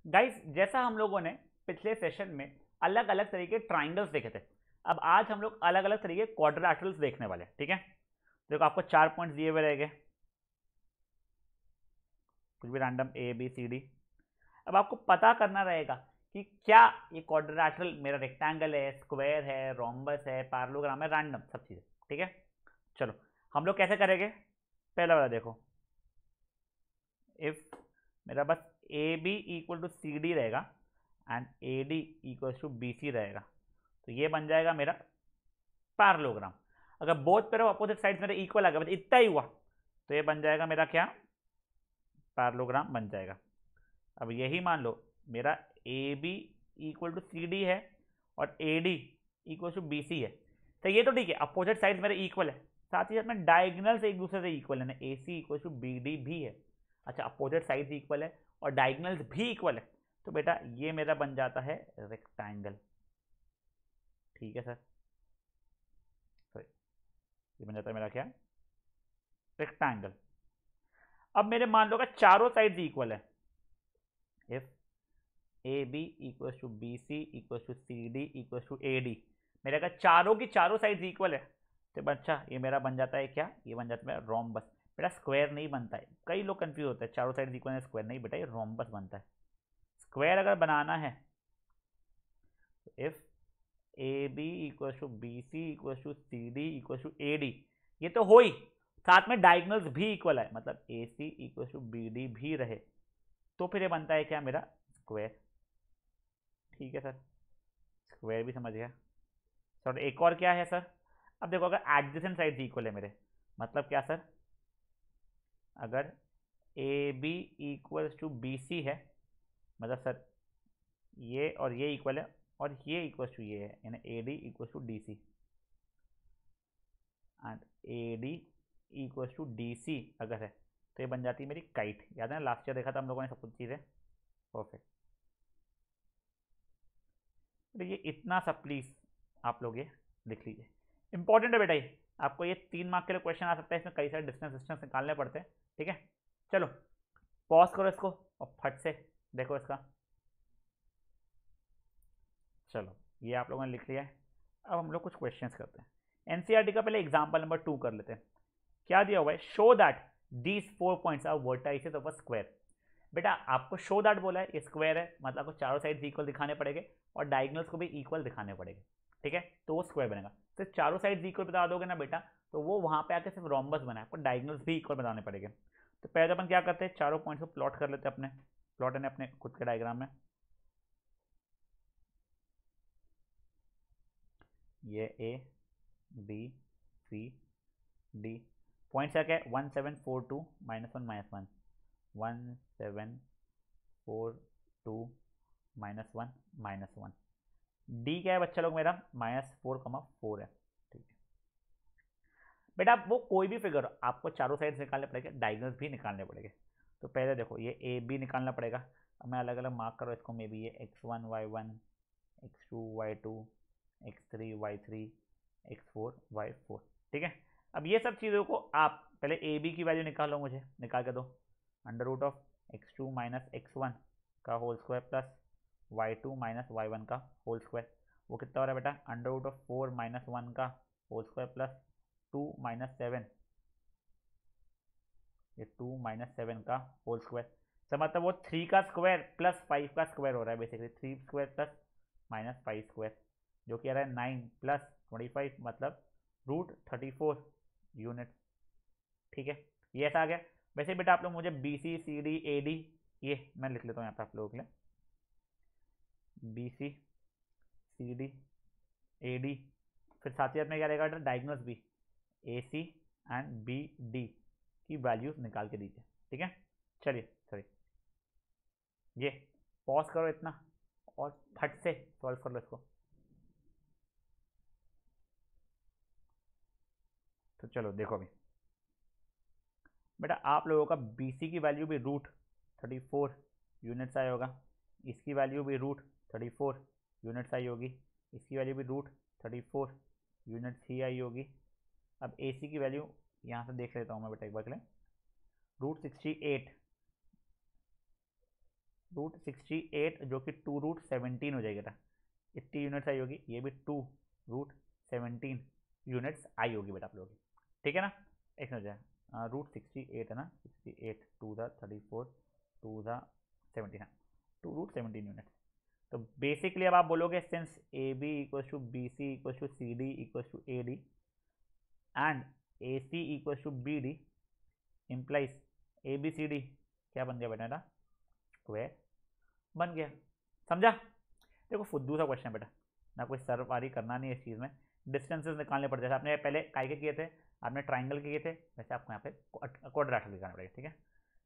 Guys जैसा हम लोगों ने पिछले सेशन में अलग अलग तरीके के ट्राइंगल्स देखे थे, अब आज हम लोग अलग अलग तरीके के क्वाड्रिलेटरल्स देखने वाले हैं। ठीक है, देखो आपको 4 पॉइंट्स दिए हुए रहेंगे, कुछ भी random A B C D. अब आपको पता करना रहेगा कि क्या ये क्वाड्रिलेटरल मेरा रेक्टेंगल है, स्क्वायर है, रोम्बस है, पैरेललोग्राम है, रैंडम सब चीज़ें। ठीक है, चलो हम लोग कैसे करेंगे। पहला वाला देखो, इफ मेरा बस A B equal to C D रहेगा and A D equal to B C रहेगा, तो ये बन जाएगा मेरा पैरेललोग्राम। अगर both pair of opposite sides मेरे इक्वल आ गया, बस इतना ही हुआ, तो ये बन जाएगा मेरा क्या, पैरेललोग्राम बन जाएगा। अब यही मान लो मेरा A B equal to C D है और A D equal to B C है, तो ये तो ठीक है, अपोजिट साइड मेरे इक्वल है, साथ ही साथ में डायगनल्स एक दूसरे से इक्वल है, ए C equal to B D भी है। अच्छा, अपोजिट साइड इक्वल है और डायगनल्स भी इक्वल है, तो बेटा ये मेरा बन जाता है रेक्टेंगल। ठीक है सर, सॉरी, ये बन जाता है मेरा क्या, रेक्टेंगल। अब मेरे मान लो कि चारों साइड इक्वल है, if A B equal to B C equal to C D equal to A D, मेरे अगर चारों की चारों साइड इक्वल है, तो अच्छा ये मेरा बन जाता है क्या, ये बन जाता है रोम्बस। बेटा स्क्वायर नहीं बनता है, कई लोग कंफ्यूज होते हैं, चारों साइड इक्वल है स्क्वायर नहीं बेटा, ये रोम्बस बनता है। स्क्वायर अगर बनाना है तो if A B equal to B C equal to C D equal to A D, ये तो हो ही, साथ में डायगनल्स भी इक्वल है, मतलब ए C equal to B D भी रहे, तो फिर ये बनता है क्या मेरा स्क्वायर। ठीक है सर, स्क्वायर भी समझ गया सर। एक और क्या है सर, अब देखो अगर एडजेसेंट साइड इक्वल है मेरे, मतलब क्या सर, अगर A B equal to B C है, मतलब सर ये और ये इक्वल है और ये इक्वल टू ये है, यानी A D equal to D C and A D equal to D C अगर है, तो ये बन जाती है मेरी काइट। याद है ना, लास्ट ईयर देखा था हम लोगों ने सब कुछ चीज़ें। परफेक्ट, तो ये इतना सा प्लीज़ आप लोग ये लिख लीजिए, इंपॉर्टेंट है बेटा ये, आपको ये 3 मार्क के लिए क्वेश्चन आ सकता है, इसमें कई सारे डिस्टेंस डिस्टेंस निकालने पड़ते हैं। ठीक है, चलो पॉज करो इसको और फट से देखो इसका। चलो ये आप लोगों ने लिख लिया है, अब हम लोग कुछ क्वेश्चंस करते हैं। एनसीईआरटी का पहले एग्जांपल नंबर 2 कर लेते हैं। क्या दिया हुआ है, show that these 4 points are vertices of a square. बेटा आपको शो दैट बोला है, ये स्क्वायर है, मतलब आपको चारों साइड इक्वल दिखाने पड़ेंगे और डायगनल्स को भी इक्वल दिखाने पड़ेंगे। ठीक है, तो वो स्क्वायर बनेगा। सिर्फ चारों साइड इक्वल बता दोगे ना बेटा, तो वो वहां पे आके सिर्फ रोम्बस बना है, आपको डायगनल्स भी इक्वल बताने पड़ेंगे। तो पहले अपन क्या करते हैं, चारों पॉइंट्स को प्लॉट कर लेते हैं, अपने प्लॉट है अपने खुद के डायग्राम में। ये A B C D, points क्या है, 1742 -1 -1, 1742 -1 -1। डी क्या है बच्चा लोग मेरा, -4,4 है। ठीक है बेटा, वो कोई भी फिगर आपको चारों साइड निकालने पड़ेंगे, डायगनल्स भी निकालने पड़ेंगे। तो पहले देखो ये ए बी निकालना पड़ेगा। अब मैं अलग अलग मार्क करो इसको, मे बी ये x1 y1 x2 y2 x3 y3 x4 y4। ठीक है, अब ये सब चीज़ों को आप पहले ए बी की वैल्यू निकालो, मुझे निकाल के दो। Under root of x2 minus x1 का whole square plus y2 minus y1 का होल स्क्वायर, वो कितना हो रहा है बेटा, अंडर रूट ऑफ 4 माइनस 1 का होल स्क्वायर प्लस 2 माइनस 7, ये 2 माइनस 7 का होल स्क्वायर। सर मतलब वो 3 का स्क्वायर प्लस 5 का स्क्वायर हो रहा है, basically 3 square plus minus 5 square, जो कि आ रहा है 9 प्लस 25, मतलब √34 यूनिट। ठीक है, ये ऐसा आ गया। वैसे बेटा आप लोग मुझे B C C D A D, ये मैं लिख लेता हूँ यहाँ पे आप लोगों के लिए, B C C D A D, फिर साथ ही साथ में क्या रहेगा डायगनल्स भी, A C and B D की वैल्यूज निकाल के दीजिए। ठीक है, चलिए सॉरी, ये पॉज करो इतना और फट से सॉल्व कर लो इसको। तो चलो देखो अभी बेटा, आप लोगों का बी सी की वैल्यू भी √34 यूनिट्स आई होगा, इसकी वैल्यू भी √34 यूनिट्स आई होगी, इसकी वैल्यू भी √34 यूनिट्स ही आई होगी। अब ए सी की वैल्यू यहाँ से देख लेता हूँ मैं बेटा एक बार के लिए, √68 रूट 68 जो कि 2√17 हो जाएगा। इतनी यूनिट्स आई होगी, ये भी 2√17 यूनिट्स आई होगी बेटा आप लोगों की, ठीक है ना। एक हो जाए √68 है ना, 68 2 34 2 17 2√17 यूनिट्स। तो बेसिकली अब आप बोलोगे since A B equal to B C equal to C D equal to A D and A C equal to B D implies A B C D क्या बन गया बेटा ना, स्क्वायर बन गया। समझा। देखो फुद्दू सा क्वेश्चन है बेटा, ना कोई सरवारी करना नहीं है इस चीज़ में, डिस्टेंसेस निकालने पड़ते थे। आपने पहले काय के किए थे, आपने ट्राइंगल के किए थे, वैसे आपको यहाँ पे क्वाड्रेटिक निकालना पड़ेगा, ठीक है।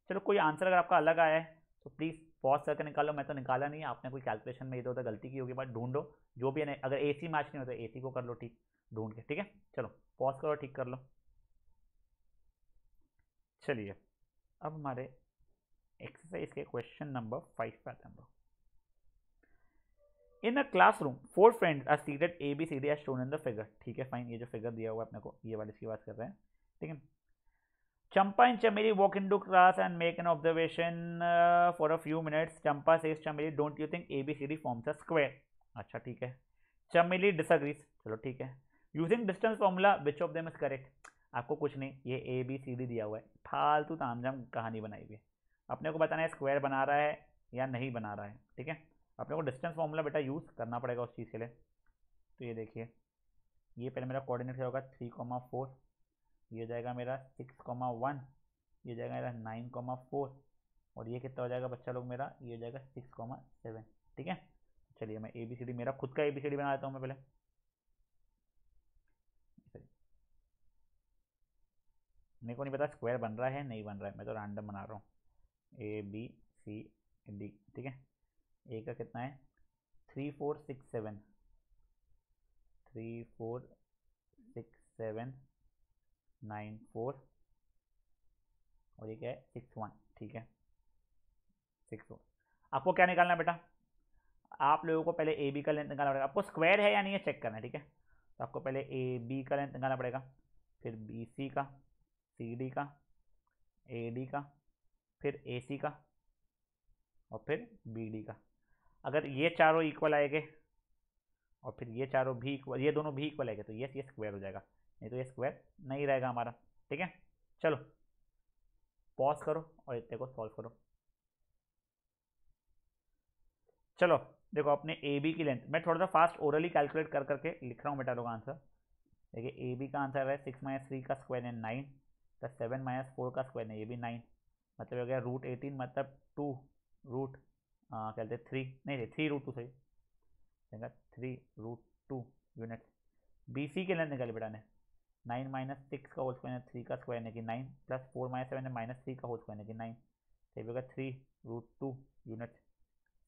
चलो कोई आंसर अगर आपका अलग आया है तो प्लीज़ पॉज करके निकालो, मैं तो निकाला नहीं है, आपने कोई कैलकुलेशन में इधर उधर गलती की होगी, बट ढूंढो जो भी है। अगर ए सी मैच नहीं हो तो ए सी को कर लो ठीक ढूंढ के, ठीक है। चलो पॉज करो, ठीक कर लो। चलिए अब हमारे एक्सरसाइज के क्वेश्चन नंबर 5 पे आते हैं। In a classroom 4 friends are seated A B C D as shown in the figure, ठीक है फाइन। ये जो फिगर दिया हुआ है अपने को, ये वाली इसकी बात कर रहे हैं, ठीक है। Champa and Chameli walk into class and make an observation for a few minutes. Champa says, Chameli, don't you think ABCD forms a square? अच्छा ठीक है। Chameli disagrees, चलो ठीक है। Using distance formula, which of them is correct? आपको कुछ नहीं, ये ABCD दिया हुआ है, फालतू तामझाम कहानी बनाई हुई है। अपने को बताना है स्क्वायर बना रहा है या नहीं बना रहा है, ठीक है। अपने को डिस्टेंस फॉर्मूला बेटा यूज़ करना पड़ेगा उस चीज़ के लिए। तो ये देखिए, ये पहले मेरा कोऑर्डिनेट होगा 3,4, ये जाएगा मेरा 6,1, ये जाएगा मेरा 9,4, और ये कितना हो जाएगा बच्चा लोग मेरा, ये हो जाएगा 6,7, ठीक है। चलिए मैं ABCD मेरा खुद का ABCD बना देता हूँ मैं पहले। मेरे को नहीं पता स्क्वायर बन रहा है नहीं बन रहा है, मैं तो रैंडम बना रहा हूँ। ABCD, ठीक है। ए का कितना है 3 4 6 7 3 4 6 7 9 4, और ये क्या है 6 1, ठीक है 6 1। आपको क्या निकालना है बेटा, आप लोगों को पहले ए बी का लेंथ निकालना पड़ेगा। आपको स्क्वायर है या नहीं है चेक करना है, ठीक है। तो आपको पहले ए बी का लेंथ निकालना पड़ेगा, फिर बी सी का, सी डी का, ए डी का, फिर ए सी का, और फिर बी डी का। अगर ये चारों इक्वल आएंगे और फिर ये चारों भी इक्वल, ये दोनों भी इक्वल आएंगे तो ये स्क्वायर हो जाएगा, नहीं तो ये स्क्वायर नहीं रहेगा हमारा, ठीक है। चलो पॉज करो और इतने को सॉल्व करो। चलो देखो अपने ए बी की लेंथ, मैं थोड़ा सा फास्ट ओरली कैलकुलेट कर करके लिख रहा हूँ बेटा लोग आंसर। देखिए ए बी का आंसर है 6 - 3 का स्क्वायर है 9, प्लस 7 - 4 का स्क्वायर है ये भी 9, मतलब हो गया √18, मतलब 2 रूट कहते 3 नहीं 3√2 सही, 3√2 यूनिट। बी सी के लेंथ निकाली बेटा ने 9 - 6 का होल स्क्वायर है 3 का स्क्वायर यानी कि 9, प्लस 4 - 7 है -3 का होल स्क्वायर यानी कि 9, तो होगा 3√2 यूनिट।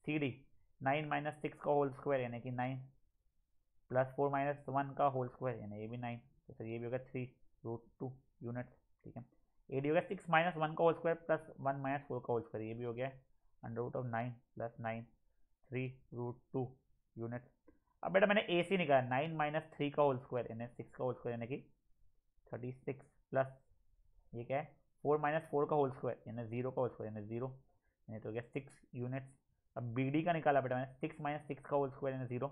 सी डी 9 - 6 का होल स्क्वायर यानी कि 9, प्लस 4 - 1 का होल स्क्वायर यानी ये भी 9, तो फिर ये भी होगा 3√2 यूनिट, ठीक है। ए डी होगा 6 - 1 का होल स्क्वायर प्लस 1 - 4 का होल स्क्वायर, ये भी हो गया √9 प्लस 9 3√2 यूनिट। अब बेटा मैंने ए सी निकाला 9 - 3 का होल स्क्वायर यानी 6 का होल स्क्वायर यानी कि 36, प्लस ये क्या है 4 - 4 का होल स्क्वायर यानी 0 का होल स्क्वायर यानी 0, यानी तो हो गया 6 यूनिट्स। अब बी डी का निकाला बेटा मैंने 6 - 6 का होल स्क्वायर यानी 0,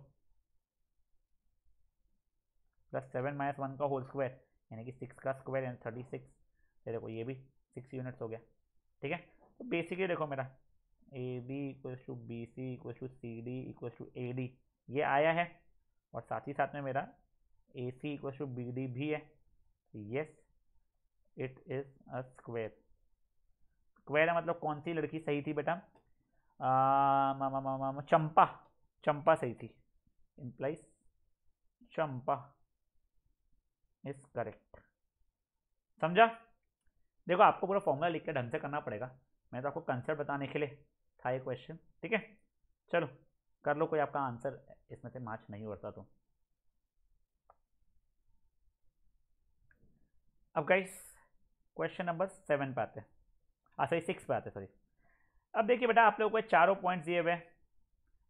प्लस 7 - 1 का होल स्क्वायर यानी कि 6 का स्क्वायर यानी 36, तो देखो ये भी 6 यूनिट्स हो गया, ठीक है। तो बेसिकली देखो मेरा A B equal to B C equal to C D equal to A D ये आया है, और साथ ही साथ में मेरा A C equal to B D भी है। Yes it is a square. Square है मतलब कौन सी लड़की सही थी बेटा, चंपा, चंपा सही थी, इम्प्लाइज चंपा इज करेक्ट। समझा। देखो आपको पूरा फॉर्मूला लिख के ढंग से करना पड़ेगा, मैं तो आपको कंसेप्ट बताने के लिए था ये क्वेश्चन, ठीक है। चलो कर लो, कोई आपका आंसर इसमें से मैच नहीं होता तो। अब गाइस क्वेश्चन नंबर 7 पे आते हैं, सॉरी 6 पे आते हैं, सॉरी। अब देखिए बेटा आप लोगों को चारों पॉइंट्स दिए हुए हैं,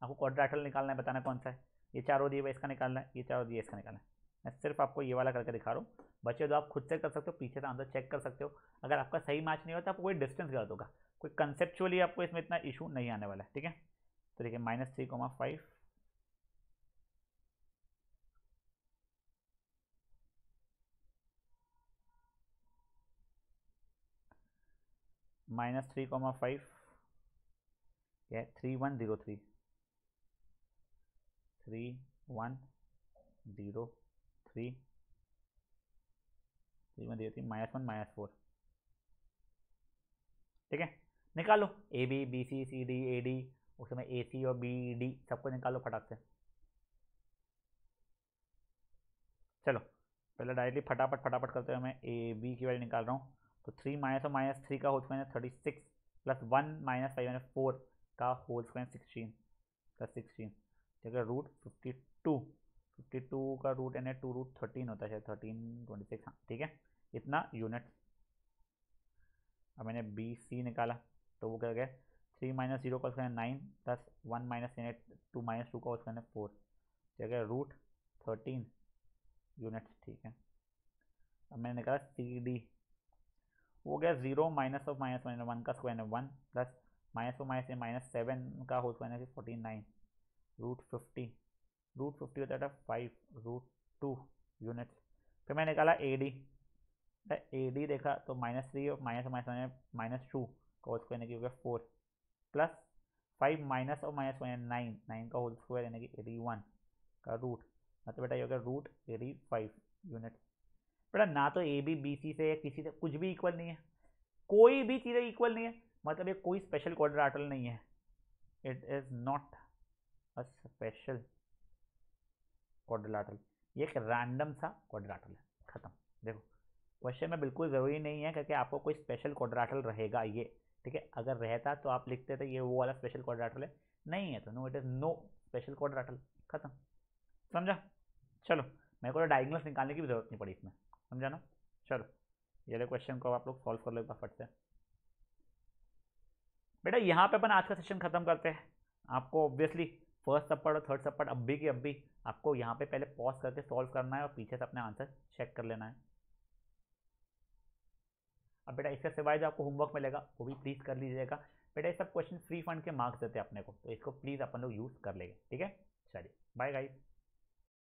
आपको क्वाड्रेटल निकालना है, बताना कौन सा है। ये चारों दिए हुए इसका निकालना है, ये चारों दिए इसका निकालना है। मैं सिर्फ आपको ये वाला करके दिखा रहा हूँ, बच्चे तो आप खुद से कर सकते हो, पीछे से आंसर चेक कर सकते हो। अगर आपका सही मैच नहीं होता आपको कोई डिस्टेंस गलत होगा कोई कंसेप्चुअली आपको इसमें इतना इशू नहीं आने वाला है, ठीक है। तो देखिए -3,5 -3,5 क्या है 3,103 3,103 -1 -4, ठीक है। निकालो A B B C C D A D, उसमें ए सी और बी डी सबको निकालो फटाक से। चलो पहले डायरेक्टली फटाफट फटाफट करते हुए मैं ए बी की वैल्यू निकाल रहा हूँ। तो 3 -3 का होल स्क्वायर 36 प्लस 1 -5 4 का होल स्क्वायर 16 प्लस 16, ठीक है। √52 का रूट यानी 2√13 होता है शायद, 1326, हाँ ठीक है, इतना यूनिट। अब मैंने बी सी निकाला तो वो क्या गया 3 -0 का स्क्वायर 9 प्लस 1 -2 -2 का स्क्वायर 4, क्या गया √13 यूनिट्स, ठीक है। अब मैंने निकाला सी डी, वो गया 0 -1 का स्क्वायर 1 प्लस -7 का होल स्क्वायर 49 √50 होता है 5 √2 यूनिट्स। फिर मैंने निकाला ए डी, देखा तो -3 और -2 का होल स्क्वायर यानी कि हो गया 4 प्लस 5 माइनस और -9 का होल स्क्वायर यानी कि 81 का रूट, मतलब बेटा ये हो गया √85 यूनिट। बेटा ना तो ए बी बी सी से किसी से कुछ भी इक्वल नहीं है, कोई भी चीज़ें इक्वल नहीं है, मतलब ये कोई स्पेशल क्वाड्रिलेटरल नहीं है। It is not a special quadrilateral, ये एक रैंडम सा क्वाड्रिलेटरल है, खत्म। देखो क्वेश्चन में बिल्कुल ज़रूरी नहीं है क्योंकि आपको कोई स्पेशल क्वाड्रिलेटरल रहेगा ये, ठीक है। अगर रहता तो आप लिखते थे ये वो वाला स्पेशल क्वाड्रिलेटरल है, नहीं है तो no, it is no special quadrilateral, खत्म, समझा। चलो मेरे को डायगोनल्स निकालने की भी जरूरत नहीं पड़ी इसमें, समझा ना। चलो ये क्वेश्चन को आप लोग सॉल्व कर लो एक बार फट से। बेटा यहाँ पे अपन आज का सेशन खत्म करते हैं। आपको ऑब्वियसली फर्स्ट सब्पार्ट और थर्ड सब्पार्ट अब भी आपको यहाँ पे पहले पॉज करके सॉल्व करना है और पीछे से अपने आंसर चेक कर लेना है। अब बेटा इसके सिवाय जो आपको होमवर्क मिलेगा वो भी प्लीज़ कर लीजिएगा। बेटा ये सब क्वेश्चन फ्री फंड के मार्क्स देते हैं अपने को, तो इसको प्लीज़ अपन लोग यूज़ कर लेंगे, ठीक है। चलिए बाय गाइस।